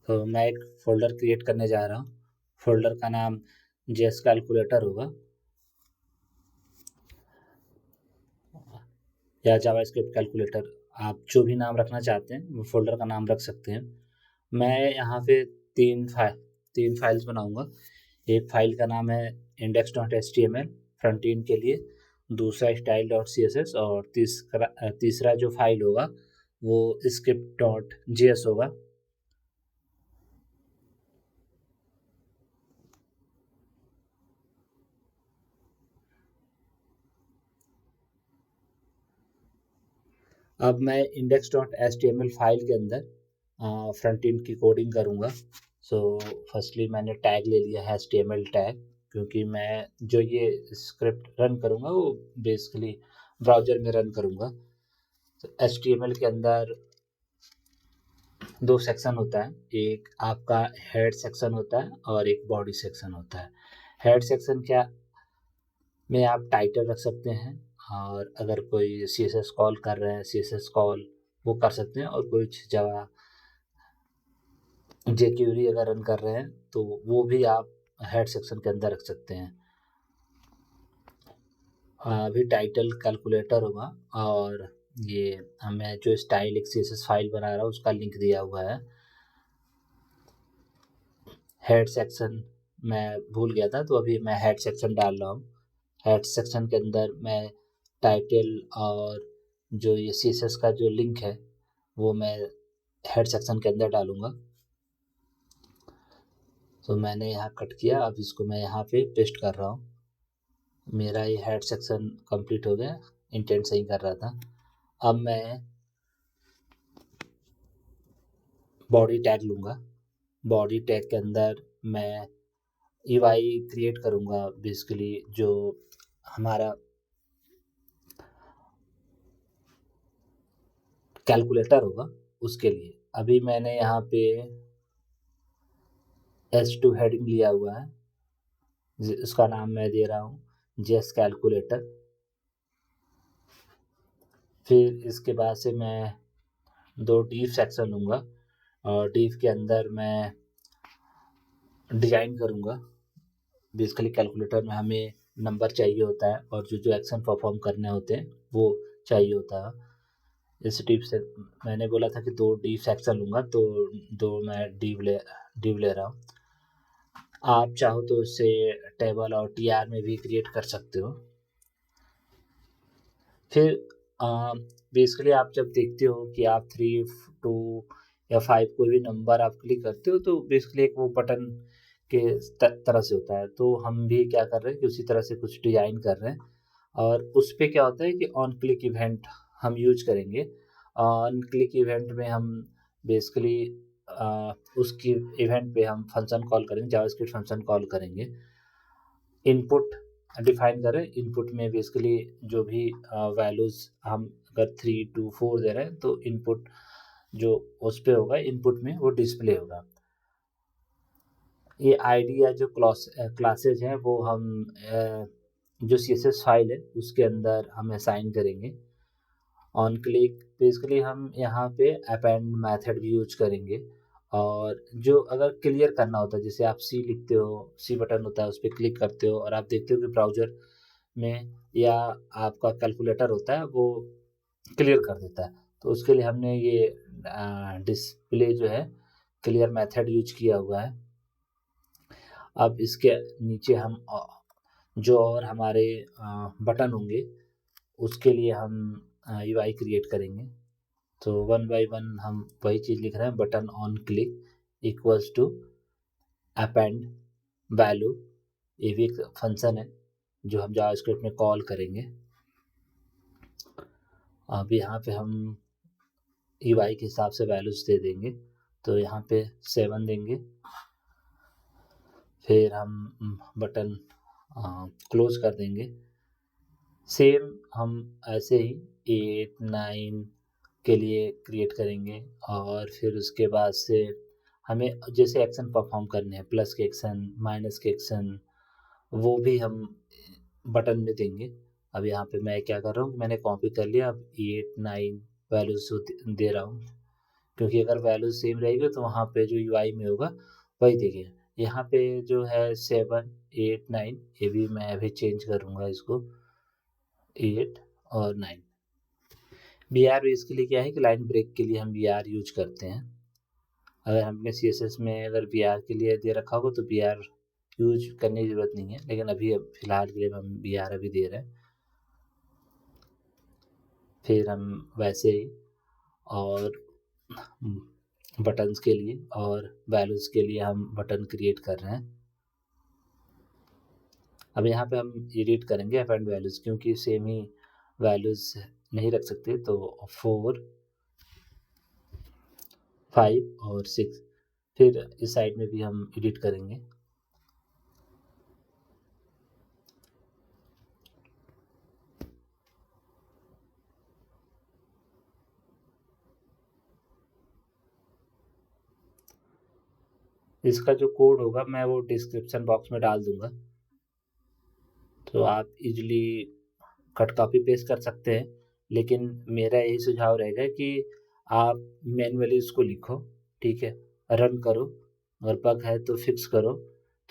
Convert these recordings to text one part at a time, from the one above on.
तो मैं एक फ़ोल्डर क्रिएट करने जा रहा हूँ। फ़ोल्डर का नाम जेएस कैलकुलेटर होगा या जावास्क्रिप्ट कैलकुलेटर, आप जो भी नाम रखना चाहते हैं वो फ़ोल्डर का नाम रख सकते हैं। मैं यहाँ पे 3 फाइल्स बनाऊँगा। एक फ़ाइल का नाम है index.html फ्रंट एंड के लिए, दूसरा style.css और तीसरा जो फ़ाइल होगा वो script.js होगा। अब मैं index.html फाइल के अंदर फ्रंट एंड की कोडिंग करूँगा। सो फर्स्टली मैंने टैग ले लिया है HTML टैग, क्योंकि मैं जो ये स्क्रिप्ट रन करूँगा वो बेसिकली ब्राउज़र में रन करूँगा। तो HTML के अंदर 2 सेक्शन होता है, एक आपका हेड सेक्शन होता है और एक बॉडी सेक्शन होता है। हेड सेक्शन क्या में आप टाइटल रख सकते हैं, और अगर कोई CSS कॉल कर रहे हैं CSS कॉल वो कर सकते हैं, और कुछ जगह jQuery अगर रन कर रहे हैं तो वो भी आप हेड सेक्शन के अंदर रख सकते हैं। अभी टाइटल कैलकुलेटर होगा, और ये मैं जो स्टाइल एक CSS फाइल बना रहा हूँ उसका लिंक दिया हुआ है। हेड सेक्शन मैं भूल गया था, तो अभी मैं हेड सेक्शन डाल रहा हूँ। हेड सेक्शन के अंदर मैं टाइटल और जो ये CSS का जो लिंक है वो मैं हेड सेक्शन के अंदर डालूँगा। तो मैंने यहाँ कट किया, अब इसको मैं यहाँ पे पेस्ट कर रहा हूँ। मेरा ये हेड सेक्शन कंप्लीट हो गया, इंटेंट सही कर रहा था। अब मैं बॉडी टैग लूँगा। बॉडी टैग के अंदर मैं UI क्रिएट करूँगा, बेसिकली जो हमारा कैलकुलेटर होगा उसके लिए। अभी मैंने यहाँ पे H2 हेडिंग लिया हुआ है, उसका नाम मैं दे रहा हूँ जेएस कैलकुलेटर। फिर इसके बाद से मैं 2 डीफ सेक्शन लूँगा, और डीफ के अंदर मैं डिज़ाइन करूँगा। बेसिकली कैलकुलेटर में हमें नंबर चाहिए होता है, और जो एक्शन परफॉर्म करने होते हैं वो चाहिए होता है। इस डिफ से मैंने बोला था कि 2 डीफ सेक्शन लूँगा, तो 2 मैं डिव ले रहा हूँ। आप चाहो तो इससे टेबल और TR में भी क्रिएट कर सकते हो। फिर बेसिकली आप जब देखते हो कि आप 3, 2 या 5 कोई भी नंबर आप क्लिक करते हो, तो बेसिकली एक वो बटन के तरह से होता है। तो हम भी क्या कर रहे हैं कि उसी तरह से कुछ डिजाइन कर रहे हैं, और उस पे क्या होता है कि ऑन क्लिक इवेंट हम यूज करेंगे। ऑन क्लिक इवेंट में हम बेसिकली उसकी इवेंट पे हम फंक्शन कॉल करेंगे, जावास्क्रिप्ट फंक्शन कॉल करेंगे। इनपुट डिफाइन करें, इनपुट में बेसिकली जो भी वैल्यूज़ हम अगर 3, 2, 4 दे रहे हैं तो इनपुट जो उस पे होगा इनपुट में वो डिस्प्ले होगा। ये आईडी या जो क्लासेज हैं वो हम जो CSS फाइल है उसके अंदर हम असाइन करेंगे। ऑन क्लिक बेसिकली हम यहाँ पे अपेंड मेथड भी यूज करेंगे, और जो अगर क्लियर करना होता है, जैसे आप सी लिखते हो, सी बटन होता है उस पर क्लिक करते हो और आप देखते हो कि ब्राउजर में या आपका कैलकुलेटर होता है वो क्लियर कर देता है, तो उसके लिए हमने ये डिस्प्ले जो है क्लियर मेथड यूज किया हुआ है। अब इसके नीचे हम जो और हमारे बटन होंगे उसके लिए हम UI क्रिएट करेंगे। तो 1 बाय 1 हम वही चीज़ लिख रहे हैं, button on click equals to append value. ये भी एक फंक्शन है जो हम जावास्क्रिप्ट में कॉल करेंगे। अब यहाँ पे हम UI के हिसाब से वैल्यूज दे देंगे, तो यहाँ पे 7 देंगे। फिर हम बटन क्लोज कर देंगे। सेम हम ऐसे ही 8, 9 के लिए क्रिएट करेंगे, और फिर उसके बाद से हमें जैसे एक्शन परफॉर्म करने हैं, प्लस के एक्शन, माइनस के एक्शन, वो भी हम बटन में देंगे। अब यहाँ पे मैं क्या कर रहा हूँ, मैंने कॉपी कर लिया, अब 8, 9 वैल्यूज दे रहा हूँ, क्योंकि अगर वैल्यू सेम रहेगी तो वहाँ पे जो यूआई में होगा वही दिखेगा। यहाँ पे जो है 7, 8, 9 ये भी मैं अभी चेंज करूँगा इसको 8 और 9। बी आर इसके लिए क्या है कि लाइन ब्रेक के लिए हम बी आर यूज करते हैं। अगर हमने सी एस एस में अगर बी आर के लिए दे रखा होगा तो बी आर यूज करने की ज़रूरत नहीं है, लेकिन अभी फ़िलहाल के लिए हम बी आर अभी दे रहे हैं। फिर हम वैसे ही और बटन्स के लिए और वैल्यूज़ के लिए हम बटन क्रिएट कर रहे हैं। अब यहाँ पे हम एडिट करेंगे अपेंड वैल्यूज़, क्योंकि सेम ही वैल्यूज़ नहीं रख सकते, तो 4, 5 और 6 फिर इस साइड में भी हम एडिट करेंगे। इसका जो कोड होगा मैं वो डिस्क्रिप्शन बॉक्स में डाल दूंगा, तो आप इजीली कट कॉपी पेस्ट कर सकते हैं। लेकिन मेरा यही सुझाव रहेगा कि आप मैन्युअली इसको लिखो, ठीक है, रन करो, अगर बग है तो फिक्स करो,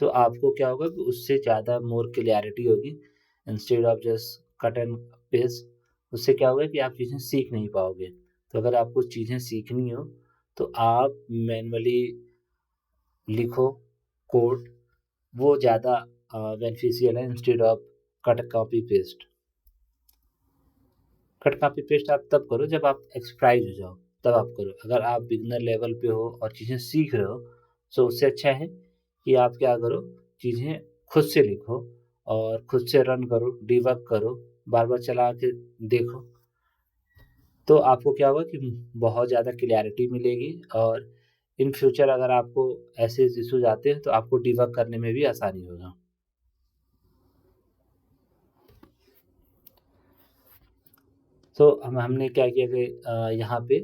तो आपको क्या होगा कि उससे ज़्यादा मोर क्लियरिटी होगी instead of just cut and paste. उससे क्या होगा कि आप चीज़ें सीख नहीं पाओगे। तो अगर आपको चीज़ें सीखनी हो तो आप मैन्युअली लिखो कोड, वो ज़्यादा बेनिफिशियल है instead of cut copy paste. Cut copy paste आप तब करो जब आप एक्सपर्टाइज हो जाओ, तब आप करो। अगर आप बिगनर लेवल पे हो और चीज़ें सीख रहे हो तो उससे अच्छा है कि आप क्या करो, चीज़ें खुद से लिखो और खुद से रन करो, डिबग करो, बार बार चला के देखो, तो आपको क्या होगा कि बहुत ज़्यादा क्लैरिटी मिलेगी और इन फ्यूचर अगर आपको ऐसे इश्यूज आते हैं तो आपको डिबग करने में भी आसानी होगा। तो हमने क्या किया कि यहाँ पे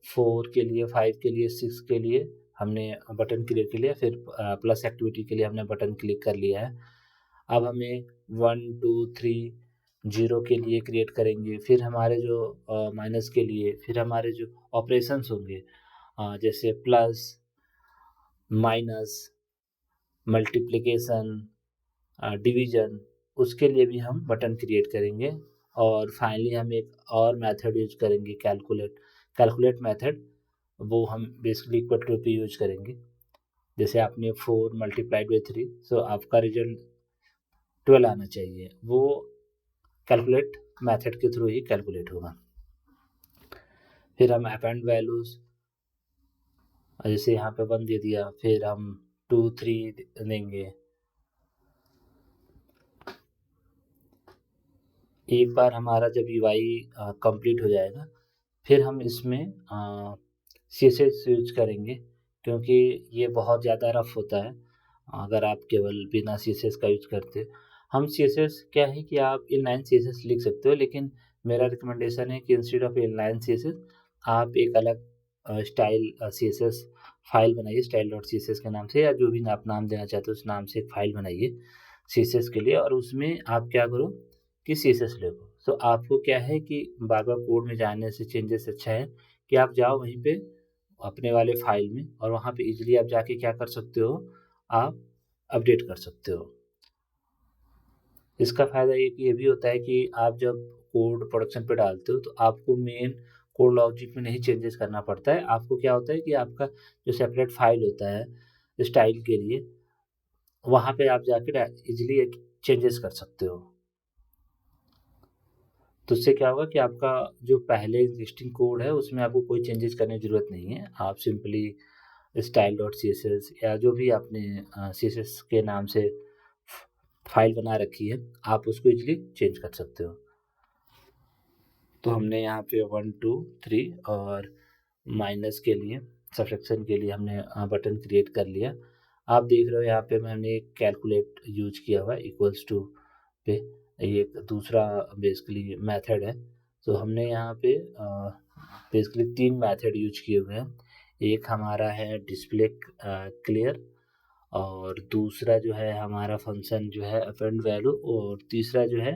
4 के लिए, 5 के लिए, 6 के लिए हमने बटन क्लिक कर लिया, फिर प्लस एक्टिविटी के लिए हमने बटन क्लिक कर लिया है। अब हमें 1, 2, 3, 0 के लिए क्रिएट करेंगे, फिर हमारे जो माइनस के लिए, फिर हमारे जो ऑपरेशंस होंगे जैसे प्लस, माइनस, मल्टीप्लिकेशन, डिवीजन, उसके लिए भी हम बटन क्रिएट करेंगे। और फाइनली हम एक और मेथड यूज करेंगे कैलकुलेट मेथड, वो हम बेसिकली इक्वल टू पे यूज करेंगे। जैसे आपने 4 मल्टीप्लाइड बाई 3, सो आपका रिजल्ट 12 आना चाहिए, वो कैलकुलेट मेथड के थ्रू ही कैलकुलेट होगा। फिर हम अपेंड वैल्यूज, जैसे यहाँ पे 1 दे दिया, फिर हम 2, 3 देंगे। एक बार हमारा जब UI कंप्लीट हो जाएगा, फिर हम इसमें CSS यूज करेंगे, क्योंकि ये बहुत ज़्यादा रफ होता है अगर आप केवल बिना CSS का यूज करते। हम CSS क्या है कि आप इनलाइन CSS लिख सकते हो, लेकिन मेरा रिकमेंडेशन है कि इंस्टेड ऑफ इनलाइन CSS आप एक अलग स्टाइल CSS फाइल बनाइए, style.css के नाम से, या जो भी आप नाम देना चाहते हो उस नाम से एक फाइल बनाइए CSS के लिए, और उसमें आप क्या करो कि CSS लिखो। तो आपको क्या है कि बार बार कोड में जाने से चेंजेस अच्छा है कि आप जाओ वहीं पे अपने वाले फाइल में, और वहाँ पे इजीली आप जाके क्या कर सकते हो, आप अपडेट कर सकते हो। इसका फ़ायदा ये भी होता है कि आप जब कोड प्रोडक्शन पे डालते हो तो आपको मेन कोड लॉजिक में नहीं चेंजेस करना पड़ता है। आपको क्या होता है कि आपका जो सेपरेट फाइल होता है स्टाइल के लिए, वहाँ पे आप जाके इजीली चेंजेस कर सकते हो। तो उससे क्या होगा कि आपका जो पहले एग्जिस्टिंग कोड है उसमें आपको कोई चेंजेस करने की ज़रूरत नहीं है। आप सिंपली style.css या जो भी आपने CSS के नाम से फाइल बना रखी है, आप उसको इजीली चेंज कर सकते हो। तो हमने यहाँ पे 1, 2, 3 और माइनस के लिए, सब्ट्रैक्शन के लिए हमने बटन क्रिएट कर लिया। आप देख रहे हो यहाँ पे मैंने कैलकुलेट यूज किया हुआ है इक्वल्स टू पे, ये एक दूसरा बेसिकली मेथड है। तो हमने यहाँ पे बेसिकली 3 मेथड यूज किए हुए हैं। एक हमारा है डिस्प्ले क्लियर, और दूसरा जो है हमारा फंक्शन जो है अपेंड वैल्यू, और तीसरा जो है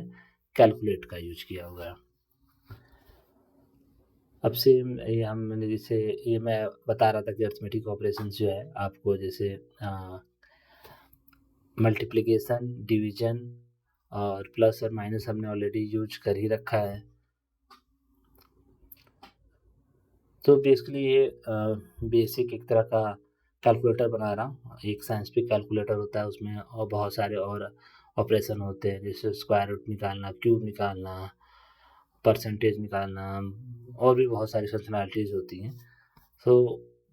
कैलकुलेट का यूज किया हुआ है। अब से ये हमने जैसे ये मैं बता रहा था कि अरिथमेटिक ऑपरेशंस जो है आपको जैसे मल्टीप्लिकेशन, डिवीजन और प्लस और माइनस हमने ऑलरेडी यूज कर ही रखा है। तो बेसिकली ये बेसिक एक तरह का कैलकुलेटर बना रहा हूँ। एक साइंटिफिक कैलकुलेटर होता है, उसमें और बहुत सारे और ऑपरेशन होते हैं, जैसे स्क्वायर रूट निकालना, क्यूब निकालना, परसेंटेज निकालना, और भी बहुत सारी फंक्शनैलिटीज़ होती हैं। तो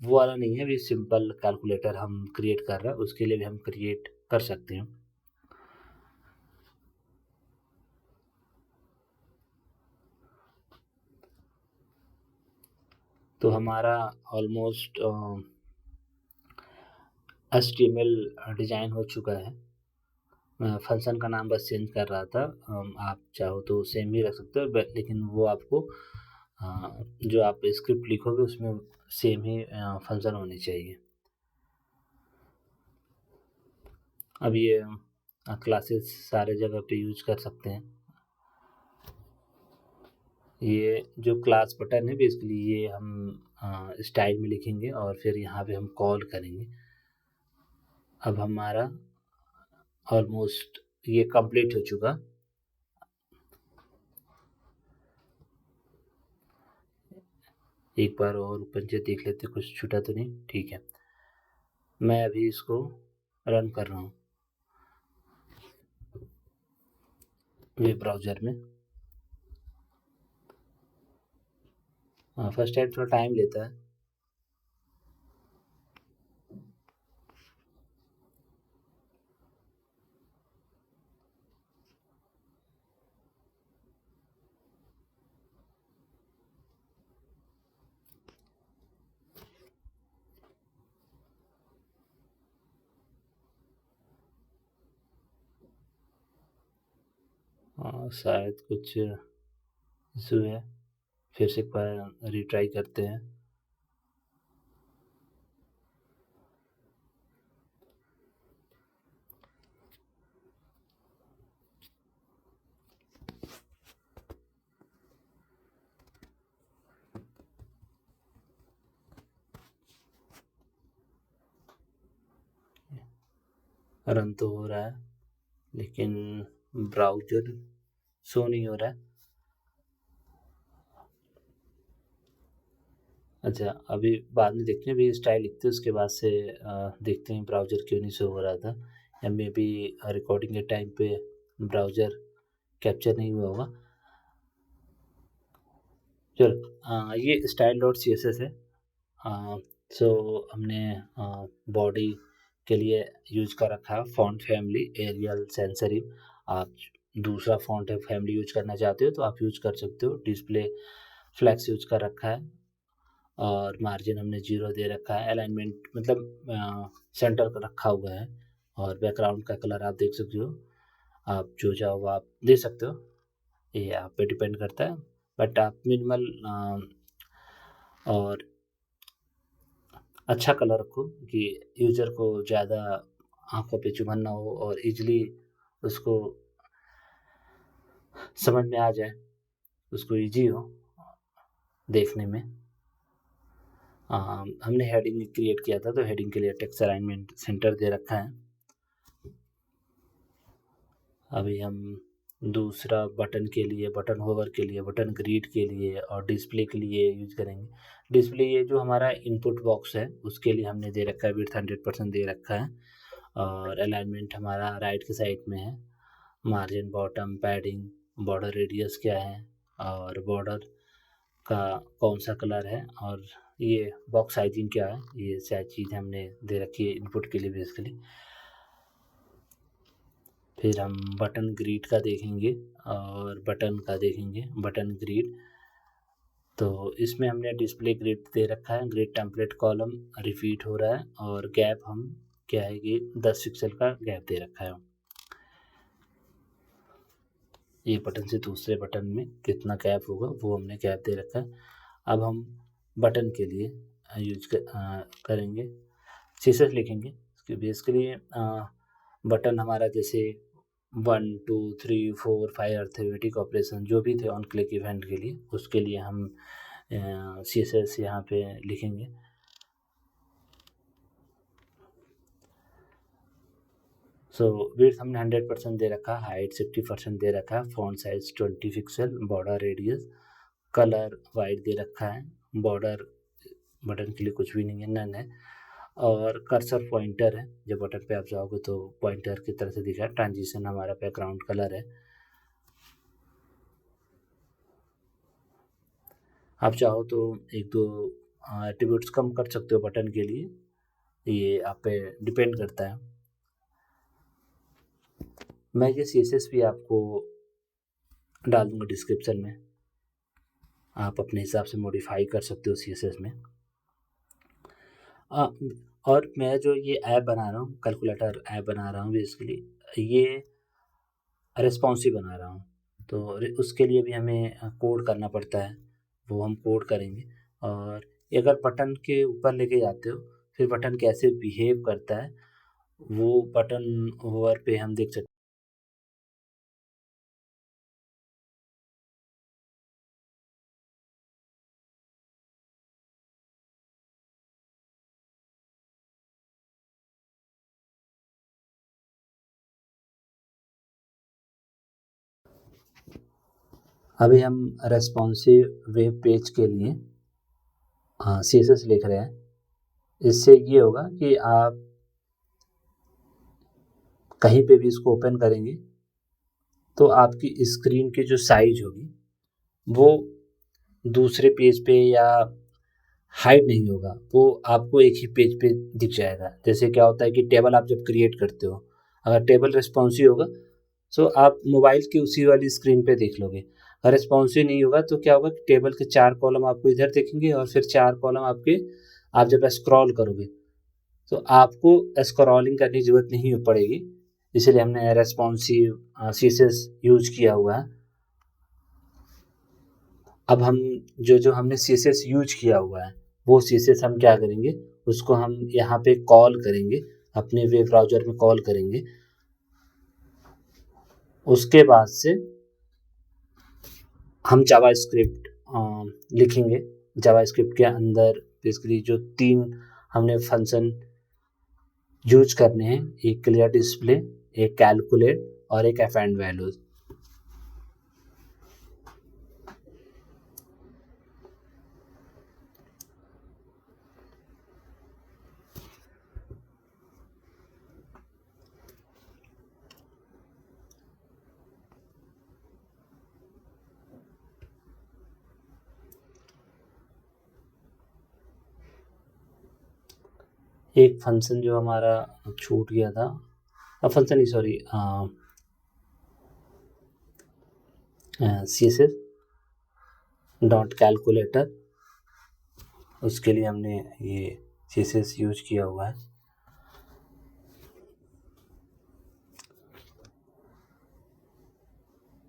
वो वाला नहीं है, अभी सिंपल कैलकुलेटर हम क्रिएट कर रहे हैं, उसके लिए भी हम क्रिएट कर सकते हैं। तो हमारा ऑलमोस्ट HTML डिज़ाइन हो चुका है। मैं फंक्शन का नाम बस चेंज कर रहा था। आप चाहो तो सेम ही रख सकते हो, लेकिन वो आपको जो आप स्क्रिप्ट लिखोगे उसमें सेम ही फंक्शन होनी चाहिए। अब ये क्लासेस सारे जगह पे यूज कर सकते हैं। ये जो क्लास बटन है बेसिकली ये हम स्टाइल में लिखेंगे और फिर यहाँ पे हम कॉल करेंगे। अब हमारा ऑलमोस्ट ये कंप्लीट हो चुका। एक बार और ऊपर से देख लेते कुछ छूटा तो नहीं। ठीक है, मैं अभी इसको रन कर रहा हूँ वेब ब्राउज़र में। फर्स्ट टाइम थोड़ा टाइम लेता है। शायद कुछ इशू है, फिर से एक बार रिट्राई करते हैं। रन तो हो रहा है लेकिन ब्राउज़र शो नहीं हो रहा है। अच्छा, अभी बाद में देखते हैं, अभी स्टाइल लिखते हैं उसके बाद से देखते हैं ब्राउज़र क्यों नहीं शो हो रहा था, या मे बी रिकॉर्डिंग के टाइम पे ब्राउज़र कैप्चर नहीं हुआ होगा। चलो, ये style dot C S S है। सो हमने बॉडी के लिए यूज कर रखा है font family Arial sans serif. आप दूसरा फॉन्ट फैमिली यूज करना चाहते हो तो आप यूज कर सकते हो। डिस्प्ले फ्लैक्स यूज कर रखा है और मार्जिन हमने 0 दे रखा है। अलाइनमेंट मतलब सेंटर पर रखा हुआ है और बैकग्राउंड का कलर आप देख सकते हो। आप जो चाहो आप दे सकते हो, ये आप पे डिपेंड करता है, बट आप मिनिमल और अच्छा कलर रखो कि यूज़र को ज़्यादा आंखों पे चुभन ना हो और इजली उसको समझ में आ जाए, उसको इजी हो देखने में। हमने हेडिंग क्रिएट किया था तो हेडिंग के लिए टेक्स्ट अलाइनमेंट सेंटर दे रखा है। अभी हम दूसरा बटन के लिए, बटन होवर के लिए, बटन ग्रिड के लिए और डिस्प्ले के लिए यूज करेंगे। डिस्प्ले ये जो हमारा इनपुट बॉक्स है उसके लिए हमने दे रखा है, विड्थ 100% दे रखा है और अलाइनमेंट हमारा राइट के साइड में है। Margin, bottom, padding, border radius क्या है और बॉर्डर का कौन सा कलर है और ये बॉक्स साइजिंग क्या है, ये सारी चीज़ हमने दे रखी है इनपुट के लिए बेसिकली। फिर हम बटन ग्रिड का देखेंगे और बटन का देखेंगे, बटन ग्रिड। तो इसमें हमने डिस्प्ले ग्रिड दे रखा है, ग्रिड टेम्पलेट कॉलम रिपीट हो रहा है और गैप हम क्या है कि 10 पिक्सल का गैप दे रखा है। ये बटन से दूसरे बटन में कितना गैप होगा वो हमने गैप दे रखा है। अब हम बटन के लिए यूज करेंगे, सीसेस लिखेंगे। बेसिकली बटन हमारा जैसे 1 2 3 4 5 अर्थमेटिक ऑपरेशन जो भी थे ऑन क्लिक इवेंट के लिए, उसके लिए हम CSS यहाँ पे लिखेंगे। सो विड्थ हमने 100% दे रखा है, हाइट 60% दे रखा है, font size 20 pixel, border radius, colour white दे रखा है, बॉर्डर बटन के लिए कुछ भी नहीं है, नन है, और कर्सर पॉइंटर है, जब बटन पे आप जाओगे तो पॉइंटर की तरह से दिखा है। ट्रांजिशन हमारा बैकग्राउंड कलर है। आप चाहो तो एक दो एट्रीब्यूट्स कम कर सकते हो बटन के लिए, ये आप पे डिपेंड करता है। मैं ये CSS भी आपको डाल दूंगा डिस्क्रिप्शन में, आप अपने हिसाब से मॉडिफाई कर सकते हो CSS में। और मैं जो ये ऐप बना रहा हूँ, कैलकुलेटर ऐप बना रहा हूँ बेसिकली, ये रिस्पॉन्सिव बना रहा हूँ, तो उसके लिए भी हमें कोड करना पड़ता है, वो हम कोड करेंगे। और ये अगर बटन के ऊपर लेके जाते हो, फिर बटन कैसे बिहेव करता है वो बटन ओवर पे हम देख सकते हैं। अभी हम रेस्पॉन्सिव वेब पेज के लिए CSS लिख रहे हैं। इससे ये होगा कि आप कहीं पे भी इसको ओपन करेंगे तो आपकी स्क्रीन की जो साइज होगी वो दूसरे पेज पे या हाइड नहीं होगा, वो आपको एक ही पेज पे दिख जाएगा। जैसे क्या होता है कि टेबल आप जब क्रिएट करते हो, अगर टेबल रिस्पॉन्सिव होगा तो आप मोबाइल की उसी वाली स्क्रीन पे देख लोगे। अगर रिस्पॉन्सिव नहीं होगा तो क्या होगा कि टेबल के 4 कॉलम आपको इधर दिखेंगे और फिर 4 कॉलम आपके, आप जब स्क्रॉल करोगे तो आपको स्क्रॉलिंग करने की जरूरत नहीं पड़ेगी। इसलिए हमने रेस्पॉन्सिव CSS यूज किया हुआ है। अब हम जो हमने CSS यूज किया हुआ है वो CSS हम क्या करेंगे, उसको हम यहाँ पे कॉल करेंगे, अपने वेब ब्राउज़र में कॉल करेंगे। उसके बाद से हम जावास्क्रिप्ट लिखेंगे। जावास्क्रिप्ट के अंदर बेसिकली जो 3 हमने फंक्शन यूज करने हैं, एक क्लियर डिस्प्ले, एक कैलकुलेट और एक अपेंड वैल्यूज। एक फंक्शन जो हमारा छूट गया था, फंक्शन नहीं सॉरी, CSS डॉट कैलकुलेटर, उसके लिए हमने ये CSS यूज किया हुआ है।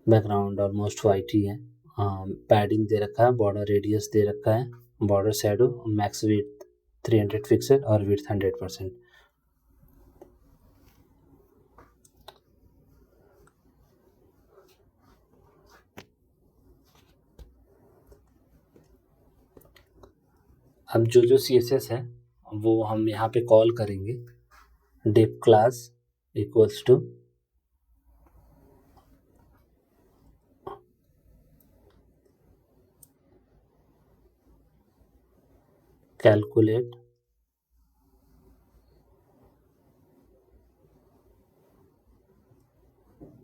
बैकग्राउंड ऑलमोस्ट वाइट ही है। पैडिंग दे रखा है, बॉर्डर रेडियस दे रखा है, border shadow, max width 300 pixel और विड्थ 100%। अब जो CSS है वो हम यहाँ पे कॉल करेंगे, div class equals to calculate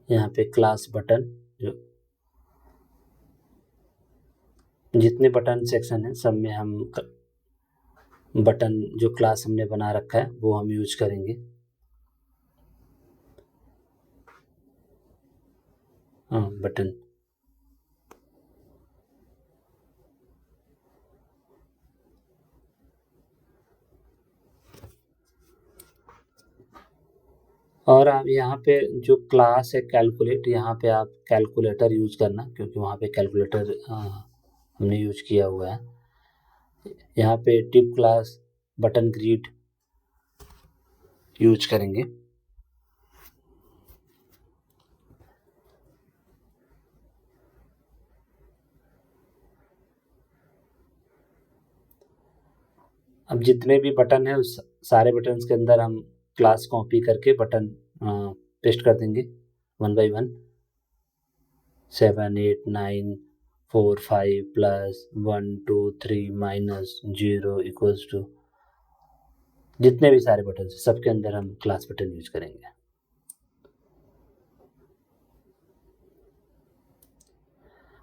यहाँ पे क्लास बटन, जो जितने बटन सेक्शन है सब में हम बटन जो क्लास हमने बना रखा है वो हम यूज करेंगे। बटन और आप यहाँ पे जो क्लास है कैलकुलेट, यहाँ पे आप कैलकुलेटर यूज करना, क्योंकि वहाँ पे कैलकुलेटर हमने यूज किया हुआ है। यहाँ पे tip class button grid use करेंगे। अब जितने भी बटन है उस सारे बटन्स के अंदर हम क्लास कॉपी करके बटन पेस्ट कर देंगे 1 by 1। 7 8 9 4 5 plus 1 2 3 minus 0 equals to जितने भी सारे बटन हैं सबके अंदर हम क्लास बटन यूज करेंगे।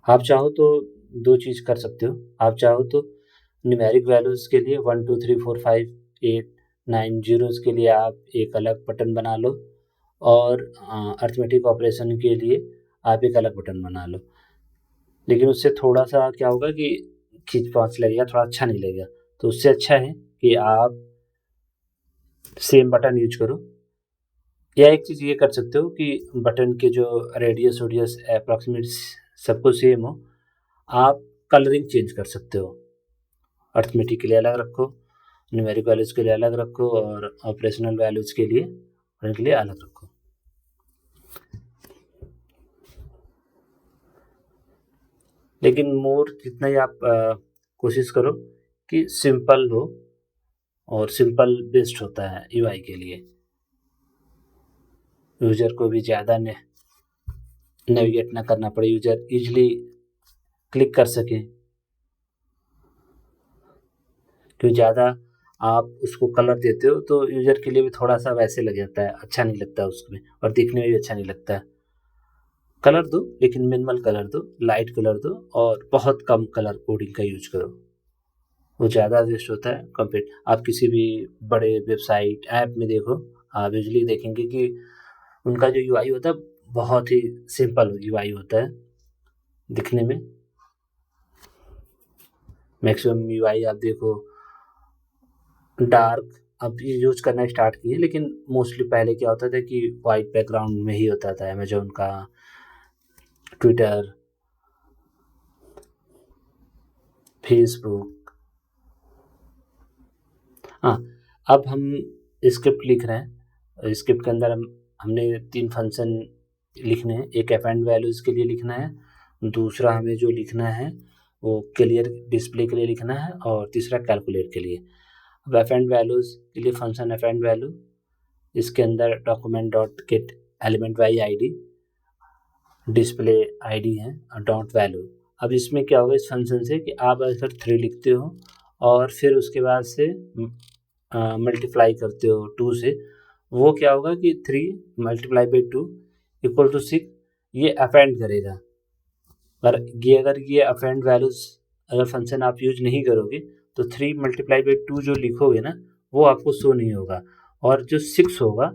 आप चाहो तो दो चीज़ कर सकते हो। आप चाहो तो न्यूमेरिक वैल्यूज़ के लिए 1 2 3 4 5 8 9 जीरोज़ के लिए आप एक अलग बटन बना लो और अर्थमेटिक ऑपरेशन के लिए आप एक अलग बटन बना लो। लेकिन उससे थोड़ा सा क्या होगा कि खींच पाँच लगेगा, थोड़ा अच्छा नहीं लगेगा। तो उससे अच्छा है कि आप सेम बटन यूज करो। या एक चीज़ ये कर सकते हो कि बटन के जो रेडियस वोडियस अप्रॉक्सीमेट सबको सेम हो, आप कलरिंग चेंज कर सकते हो। अर्थमेटिक के लिए अलग रखो, न्यूमेरिक वैल्यूज़ के लिए अलग रखो और ऑपरेशनल वैल्यूज़ के लिए उनके लिए अलग रखो। लेकिन मोर जितना ही आप कोशिश करो कि सिंपल हो, और सिंपल बेस्ट होता है यूआई के लिए। यूजर को भी ज़्यादा नेविगेट ना करना पड़े, यूजर इजीली क्लिक कर सके। क्यों ज़्यादा आप उसको कलर देते हो तो यूजर के लिए भी थोड़ा सा वैसे लग जाता है, अच्छा नहीं लगता उसमें और दिखने में भी अच्छा नहीं लगता है। कलर दो, लेकिन मिनिमल कलर दो, लाइट कलर दो और बहुत कम कलर कोडिंग का यूज करो। वो ज़्यादा वेस्ट होता है कंपेयर। आप किसी भी बड़े वेबसाइट ऐप में देखो, आप यूजली देखेंगे कि उनका जो यूआई होता है बहुत ही सिंपल यूआई होता है दिखने में। मैक्सिमम यूआई आप देखो डार्क अब ये यूज करना स्टार्ट किए, लेकिन मोस्टली पहले क्या होता था कि वाइट बैकग्राउंड में ही होता था। अमेजोन का, ट्विटर, फेसबुक। हाँ, अब हम स्क्रिप्ट लिख रहे हैं। स्क्रिप्ट के अंदर हमने 3 फंक्शन लिखने हैं। एक अपेंड वैल्यूज़ के लिए लिखना है, दूसरा हमें जो लिखना है वो क्लियर डिस्प्ले के लिए लिखना है और तीसरा कैलकुलेट के लिए। अब अपेंड वैल्यूज़ के लिए फंक्शन अपेंड वैल्यू, इसके अंदर document dot gate element by ID, display ID है और डॉट वैल्यू। अब इसमें क्या होगा इस फंक्शन से कि आप अगर 3 लिखते हो और फिर उसके बाद से मल्टीप्लाई करते हो 2 से, वो क्या होगा कि 3 मल्टीप्लाई बाई 2 इक्वल टू 6 ये अपेंड करेगा। अगर ये अपेंड वैल्यूज़ अगर फंक्शन आप यूज नहीं करोगे तो 3 मल्टीप्लाई बाई 2 जो लिखोगे ना वो आपको शो नहीं होगा, और जो 6 होगा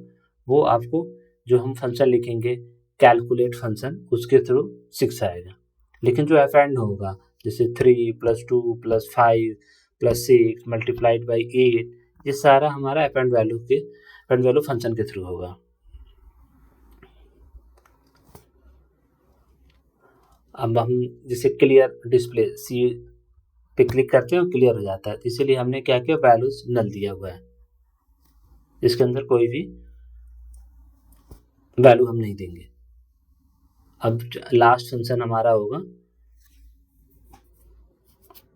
वो आपको जो हम फंक्शन लिखेंगे कैलकुलेट फंक्शन उसके थ्रू 6 आएगा। लेकिन जो अपेंड होगा जैसे 3 plus 2 plus 5 plus 6 multiplied by 8, ये सारा हमारा अपेंड वैल्यू फंक्शन के थ्रू होगा। अब हम जैसे क्लियर डिस्प्ले सी पे क्लिक करते हैं और क्लियर हो जाता है, तो इसीलिए हमने क्या किया वैल्यूज नल दिया हुआ है, इसके अंदर कोई भी वैल्यू हम नहीं देंगे। अब लास्ट फंक्शन हमारा होगा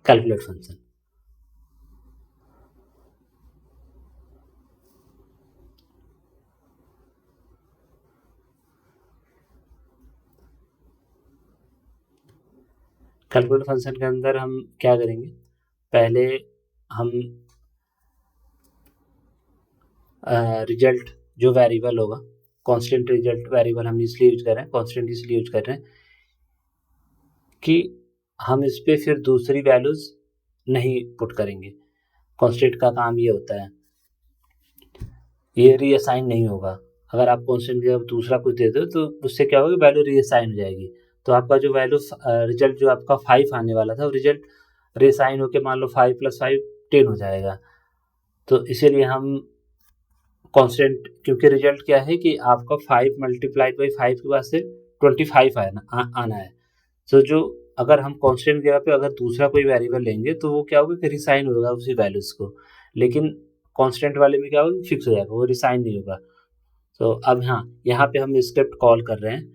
कैलकुलेट फंक्शन। कैलकुलेट फंक्शन के अंदर हम क्या करेंगे, पहले हम रिजल्ट जो वेरिएबल होगा, कांस्टेंट रिजल्ट वेरिएबल हम इसलिए यूज कर रहे हैं, कांस्टेंट इसलिए यूज कर रहे हैं कि हम इस पे फिर दूसरी वैल्यूज नहीं पुट करेंगे। कांस्टेंट का काम ये होता है, ये रीअसाइन नहीं होगा। अगर आप कांस्टेंट की जगह दूसरा कुछ दे दो तो उससे क्या होगा वैल्यू रीअसाइन हो जाएगी। तो आपका जो वैल्यू रिजल्ट जो आपका 5 आने वाला था वो रिजल्ट रीअसाइन होकर मान लो 5 + 5 10 हो जाएगा। तो इसीलिए हम कांस्टेंट, क्योंकि रिजल्ट क्या है कि आपका 5 मल्टीप्लाइड बाई 5 के बाद से 25 आना है। तो जो अगर हम कांस्टेंट की जगह पे अगर दूसरा कोई वेरिएबल लेंगे तो वो क्या होगा कि रिसाइन होगा उसी वैल्यूज को, लेकिन कांस्टेंट वाले में क्या होगा फिक्स हो जाएगा, वो रिसाइन नहीं होगा। तो अब हाँ, यहाँ पे हम स्क्रिप्ट कॉल कर रहे हैं,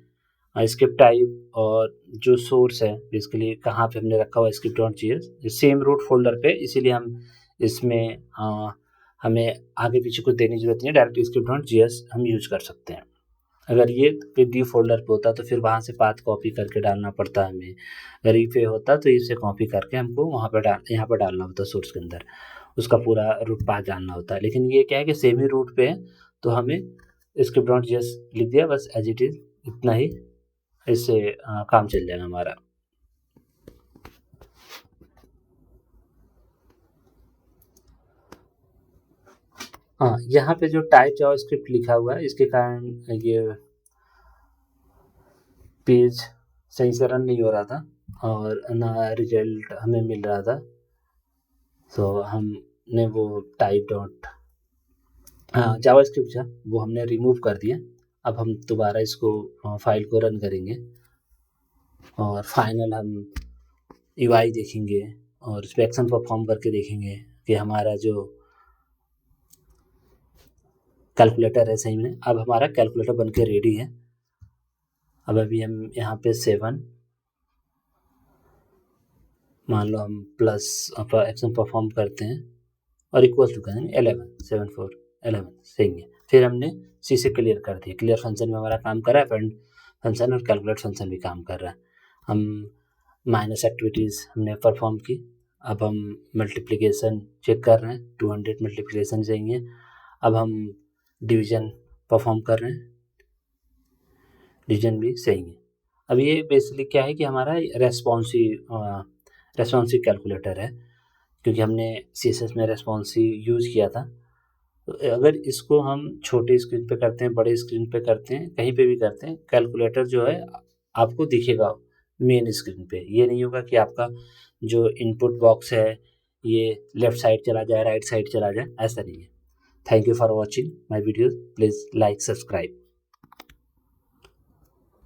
स्क्रिप्ट टाइप और जो सोर्स है बेसिकली कहाँ पे हमने रखा हुआ script dot JS same root folder पे, इसीलिए हम इसमें हमें आगे पीछे कुछ देने की ज़रूरत नहीं है, डायरेक्ट script.js हम यूज़ कर सकते हैं। अगर ये डी फोल्डर पे होता तो फिर वहाँ से पाथ कॉपी करके डालना पड़ता हमें। अगर ई पे होता तो इसे कॉपी करके हमको वहाँ पे यहाँ पर डालना होता सोर्स के अंदर, उसका पूरा रूट पाथ डालना होता है। लेकिन ये क्या है कि सेम ही रूट पे है, तो हमें script.js लिख दिया बस एज इट इज़, इतना ही, इससे काम चल जाएगा हमारा। हाँ, यहाँ पे जो टाइप जावास्क्रिप्ट लिखा हुआ है इसके कारण ये पेज सही से रन नहीं हो रहा था और ना रिजल्ट हमें मिल रहा था। तो हमने वो टाइप डॉट जावास्क्रिप्ट था वो हमने रिमूव कर दिया। अब हम दोबारा इसको फाइल को रन करेंगे और फाइनल हम यूआई देखेंगे और उस पर एक्शन परफॉर्म करके देखेंगे कि हमारा जो कैलकुलेटर है सही में, अब हमारा कैलकुलेटर बन के रेडी है। अब अभी हम यहाँ पे 7 मान लो हम प्लस एक्शन परफॉर्म करते हैं और इक्वल टू करेंगे 11, 7 4 11 सही है। फिर हमने सी से क्लियर कर दिया, क्लियर फंक्शन में हमारा काम कर रहा है, अपेंड फंक्शन और कैलकुलेट फंक्शन भी काम कर रहा है। हम माइनस एक्टिविटीज़ हमने परफॉर्म की। अब हम मल्टीप्लिकेशन चेक कर रहे हैं, 200 मल्टीप्लिकेशन चाहिए। अब हम डिवीजन परफॉर्म कर रहे हैं, डिवीजन भी सही है। अब ये बेसिकली क्या है कि हमारा रेस्पॉन्सिव कैलकुलेटर है, क्योंकि हमने CSS में रेस्पॉन्सिव यूज़ किया था। तो अगर इसको हम छोटे स्क्रीन पे करते हैं, बड़े स्क्रीन पे करते हैं, कहीं पे भी करते हैं, कैलकुलेटर जो है आपको दिखेगा मेन स्क्रीन पे। ये नहीं होगा कि आपका जो इनपुट बॉक्स है ये लेफ्ट साइड चला जाए, राइट साइड चला जाए, ऐसा नहीं है। Thank you for watching my videos, please like subscribe.